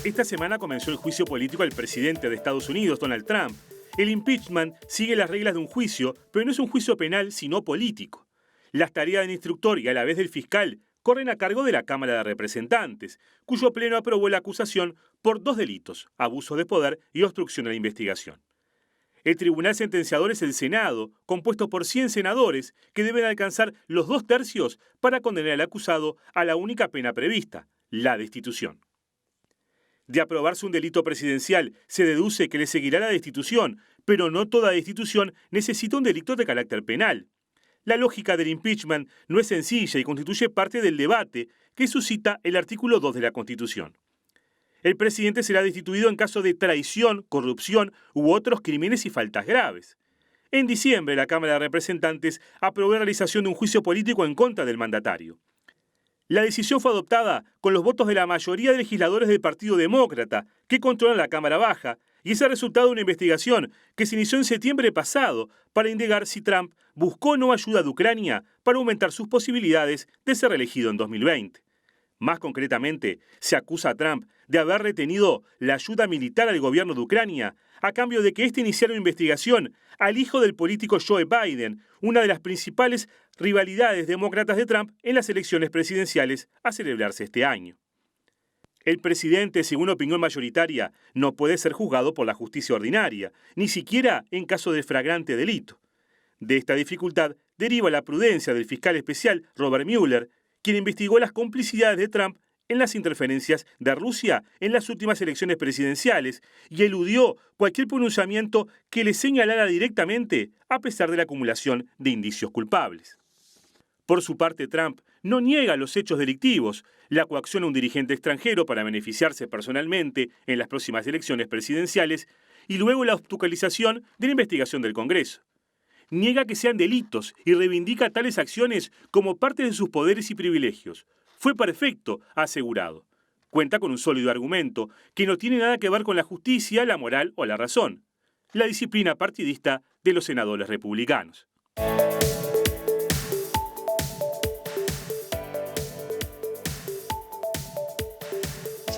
Esta semana comenzó el juicio político al presidente de Estados Unidos, Donald Trump. El impeachment sigue las reglas de un juicio, pero no es un juicio penal, sino político. Las tareas del instructor y a la vez del fiscal corren a cargo de la Cámara de Representantes, cuyo pleno aprobó la acusación por 2 delitos: abuso de poder y obstrucción a la investigación. El tribunal sentenciador es el Senado, compuesto por 100 senadores que deben alcanzar los 2/3 para condenar al acusado a la única pena prevista, la destitución. De aprobarse un delito presidencial, se deduce que le seguirá la destitución, pero no toda destitución necesita un delito de carácter penal. La lógica del impeachment no es sencilla y constituye parte del debate que suscita el artículo 2 de la Constitución. El presidente será destituido en caso de traición, corrupción u otros crímenes y faltas graves. En diciembre, la Cámara de Representantes aprobó la realización de un juicio político en contra del mandatario. La decisión fue adoptada con los votos de la mayoría de legisladores del Partido Demócrata, que controlan la Cámara Baja, y es el resultado de una investigación que se inició en septiembre pasado para indagar si Trump buscó o no ayuda de Ucrania para aumentar sus posibilidades de ser reelegido en 2020. Más concretamente, se acusa a Trump de haber retenido la ayuda militar al gobierno de Ucrania a cambio de que éste iniciara una investigación al hijo del político Joe Biden, una de las principales rivalidades demócratas de Trump en las elecciones presidenciales a celebrarse este año. El presidente, según opinión mayoritaria, no puede ser juzgado por la justicia ordinaria, ni siquiera en caso de flagrante delito. De esta dificultad deriva la prudencia del fiscal especial Robert Mueller, quien investigó las complicidades de Trump en las interferencias de Rusia en las últimas elecciones presidenciales y eludió cualquier pronunciamiento que le señalara directamente, a pesar de la acumulación de indicios culpables. Por su parte, Trump no niega los hechos delictivos, la coacción a un dirigente extranjero para beneficiarse personalmente en las próximas elecciones presidenciales y luego la obstaculización de la investigación del Congreso. Niega que sean delitos y reivindica tales acciones como parte de sus poderes y privilegios. Fue perfecto, ha asegurado. Cuenta con un sólido argumento que no tiene nada que ver con la justicia, la moral o la razón: la disciplina partidista de los senadores republicanos.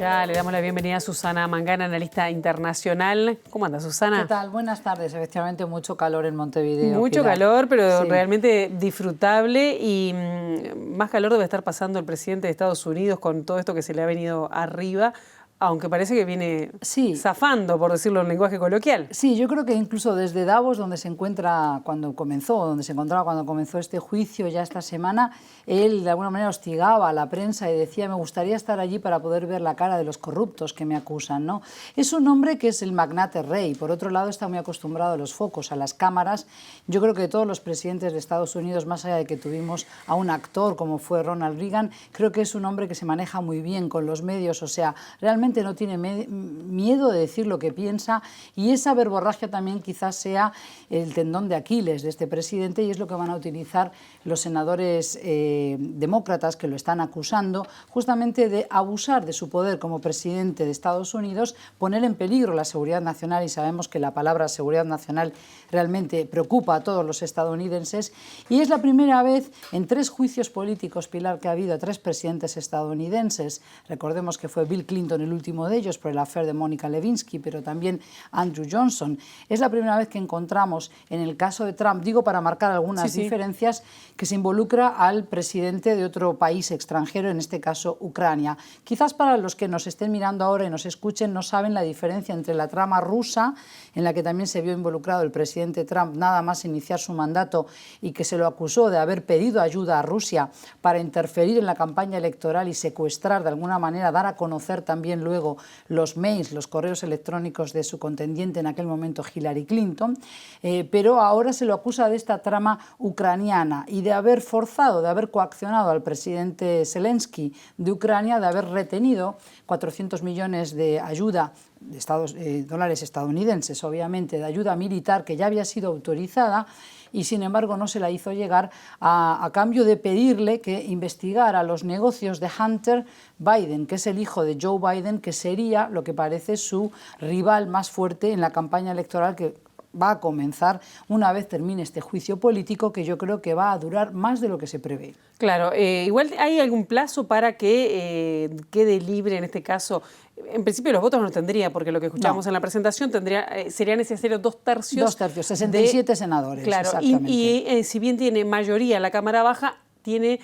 Ya le damos la bienvenida a Susana Mangana, analista internacional. ¿Cómo anda, Susana? ¿Qué tal? Buenas tardes. Efectivamente, mucho calor en Montevideo. Mucho Pilar. calor, pero sí, realmente disfrutable, y más calor debe estar pasando el presidente de Estados Unidos con todo esto que se le ha venido arriba, aunque parece que viene zafando, por decirlo en lenguaje coloquial. Sí, yo creo que incluso desde Davos, donde se encuentra donde se encontraba cuando comenzó este juicio ya esta semana, él de alguna manera hostigaba a la prensa y decía: me gustaría estar allí para poder ver la cara de los corruptos que me acusan, ¿no? Es un hombre que es el magnate rey. Por otro lado, está muy acostumbrado a los focos, a las cámaras. Yo creo que todos los presidentes de Estados Unidos, más allá de que tuvimos a un actor como fue Ronald Reagan, creo que es un hombre que se maneja muy bien con los medios. O sea, realmente no tiene miedo de decir lo que piensa, y esa verborragia también quizás sea el tendón de Aquiles de este presidente, y es lo que van a utilizar los senadores demócratas que lo están acusando justamente de abusar de su poder como presidente de Estados Unidos, poner en peligro la seguridad nacional, y sabemos que la palabra seguridad nacional realmente preocupa a todos los estadounidenses, y es la primera vez en 3 juicios políticos, Pilar, que ha habido a 3 presidentes estadounidenses. Recordemos que fue Bill Clinton el último de ellos por el affair de Mónica Lewinsky, pero también Andrew Johnson. Es la primera vez que encontramos en el caso de Trump, digo para marcar algunas diferencias, que se involucra al presidente de otro país extranjero, en este caso Ucrania. Quizás para los que nos estén mirando ahora y nos escuchen no saben la diferencia entre la trama rusa, en la que también se vio involucrado el presidente Trump nada más iniciar su mandato, y que se lo acusó de haber pedido ayuda a Rusia para interferir en la campaña electoral y secuestrar, de alguna manera dar a conocer también luego los mails, los correos electrónicos de su contendiente en aquel momento, Hillary Clinton, pero ahora se lo acusa de esta trama ucraniana y de haber forzado, de haber coaccionado al presidente Zelensky de Ucrania, de haber retenido 400 millones de ayuda, dólares estadounidenses, obviamente, de ayuda militar que ya había sido autorizada, y sin embargo no se la hizo llegar a cambio de pedirle que investigara los negocios de Hunter Biden, que es el hijo de Joe Biden, que sería, lo que parece, su rival más fuerte en la campaña electoral que va a comenzar una vez termine este juicio político, que yo creo que va a durar más de lo que se prevé. Claro, igual hay algún plazo para que quede libre, en este caso, en principio los votos no tendría, porque lo que escuchábamos en la presentación sería necesario 2 tercios. 2 tercios, 67 senadores. Claro, exactamente. y si bien tiene mayoría en la Cámara Baja, tiene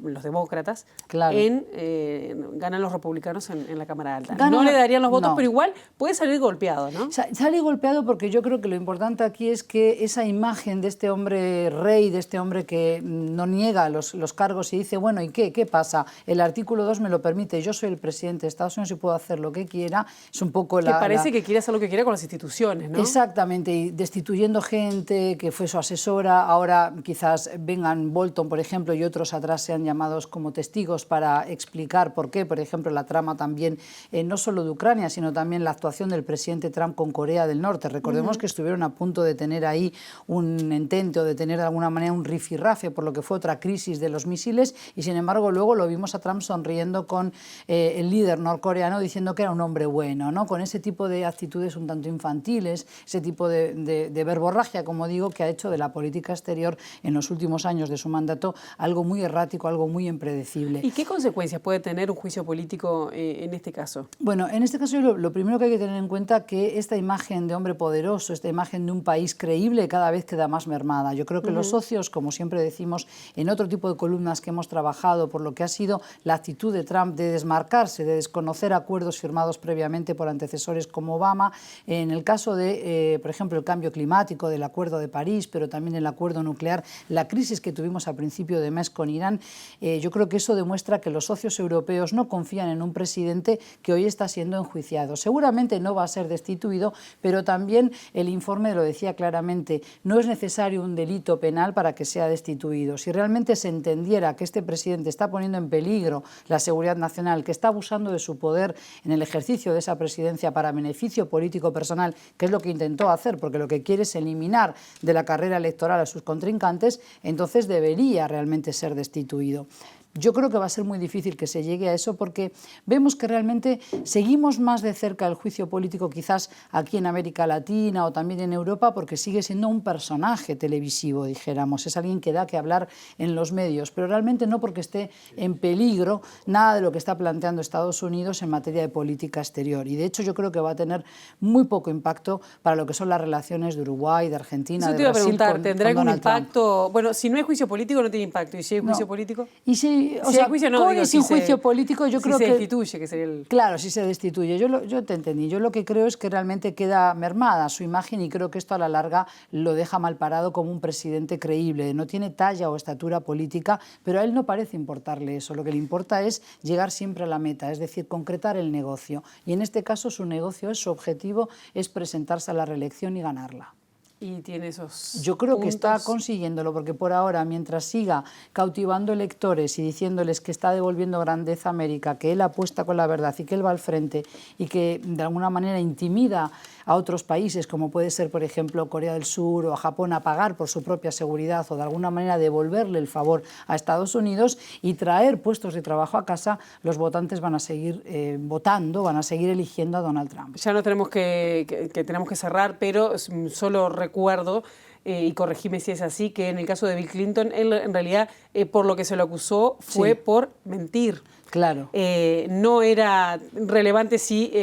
los demócratas, ganan los republicanos en la Cámara Alta. No le darían los votos, pero igual puede salir golpeado, ¿no? Sale golpeado porque yo creo que lo importante aquí es que esa imagen de este hombre rey, de este hombre que no niega los cargos y dice, bueno, ¿y qué pasa? El artículo 2 me lo permite, yo soy el presidente de Estados Unidos y puedo hacer lo que quiera. Es un poco que parece que quiere hacer lo que quiera con las instituciones, ¿no? Exactamente, y destituyendo gente que fue su asesora. Ahora quizás vengan Bolton, por ejemplo, y otros atrás sean llamados como testigos para explicar por qué, por ejemplo, la trama también, no solo de Ucrania, sino también la actuación del presidente Trump con Corea del Norte. Recordemos que estuvieron a punto de tener ahí un intento, de tener de alguna manera un rifirrafe por lo que fue otra crisis de los misiles, y sin embargo luego lo vimos a Trump sonriendo con el líder norcoreano diciendo que era un hombre bueno, ¿no? Con ese tipo de actitudes un tanto infantiles, ese tipo de verborragia, como digo, que ha hecho de la política exterior en los últimos años de su mandato algo muy errático, algo muy impredecible. ¿Y qué consecuencias puede tener un juicio político en este caso? Bueno, en este caso lo primero que hay que tener en cuenta es que esta imagen de hombre poderoso, esta imagen de un país creíble cada vez queda más mermada. Yo creo que los socios, como siempre decimos en otro tipo de columnas que hemos trabajado, por lo que ha sido la actitud de Trump de desmarcarse, de desconocer acuerdos firmados previamente por antecesores como Obama, en el caso de, por ejemplo, el cambio climático, del Acuerdo de París, pero también el acuerdo nuclear, la crisis que tuvimos a principio de mes con Irán, yo creo que eso demuestra que los socios europeos no confían en un presidente que hoy está siendo enjuiciado. Seguramente no va a ser destituido, pero también el informe lo decía claramente, no es necesario un delito penal para que sea destituido. Si realmente se entendiera que este presidente está poniendo en peligro la seguridad nacional, que está abusando de su poder en el ejercicio de esa presidencia para beneficio político personal, que es lo que intentó hacer, porque lo que quiere es eliminar de la carrera electoral a sus contrincantes, entonces debería realmente ser destituido. Yo creo que va a ser muy difícil que se llegue a eso porque vemos que realmente seguimos más de cerca el juicio político quizás aquí en América Latina o también en Europa porque sigue siendo un personaje televisivo, dijéramos. Es alguien que da que hablar en los medios, pero realmente no porque esté en peligro nada de lo que está planteando Estados Unidos en materia de política exterior. Y de hecho yo creo que va a tener muy poco impacto para lo que son las relaciones de Uruguay, de Argentina, de Brasil. Eso te iba a preguntar, ¿tendrá algún impacto? Bueno, si no hay juicio político no tiene impacto, ¿y si hay juicio político? Y o sea, juicio no, con y sin juicio político yo creo que... Si se destituye, que sería el... Claro, si se destituye. Yo te entendí. Yo lo que creo es que realmente queda mermada su imagen y creo que esto a la larga lo deja mal parado como un presidente creíble. No tiene talla o estatura política, pero a él no parece importarle eso. Lo que le importa es llegar siempre a la meta, es decir, concretar el negocio. Y en este caso su negocio, su objetivo es presentarse a la reelección y ganarla. Y tiene esos Yo creo puntos. Que está consiguiéndolo, porque por ahora, mientras siga cautivando electores y diciéndoles que está devolviendo grandeza a América, que él apuesta con la verdad y que él va al frente y que de alguna manera intimida a otros países, como puede ser, por ejemplo, Corea del Sur o a Japón, a pagar por su propia seguridad o de alguna manera devolverle el favor a Estados Unidos y traer puestos de trabajo a casa, los votantes van a seguir votando, van a seguir eligiendo a Donald Trump. Ya no tenemos tenemos que cerrar, pero solo recuerdo, y corregime si es así, que en el caso de Bill Clinton, él en realidad por lo que se lo acusó fue por mentir. Claro. No era relevante si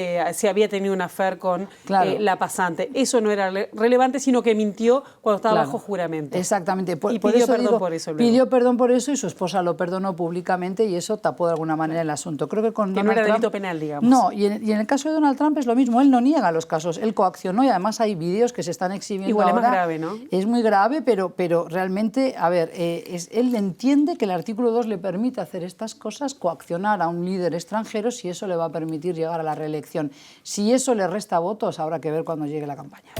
había tenido un affair con la pasante. Eso no era relevante, sino que mintió cuando estaba bajo juramento. Exactamente. Y pidió perdón por eso. Pidió perdón por eso y su esposa lo perdonó públicamente y eso tapó de alguna manera el asunto. Creo que con Donald Trump, no era delito penal, digamos. No, y en el caso de Donald Trump es lo mismo. Él no niega los casos, él coaccionó y además hay vídeos que se están exhibiendo Igual ahora. Es más grave, ¿no? Es muy grave, pero realmente, a ver, él entiende que el artículo 2 le permite hacer estas cosas, coaccionar a un líder extranjero, si eso le va a permitir llegar a la reelección. Si eso le resta votos, habrá que ver cuando llegue la campaña.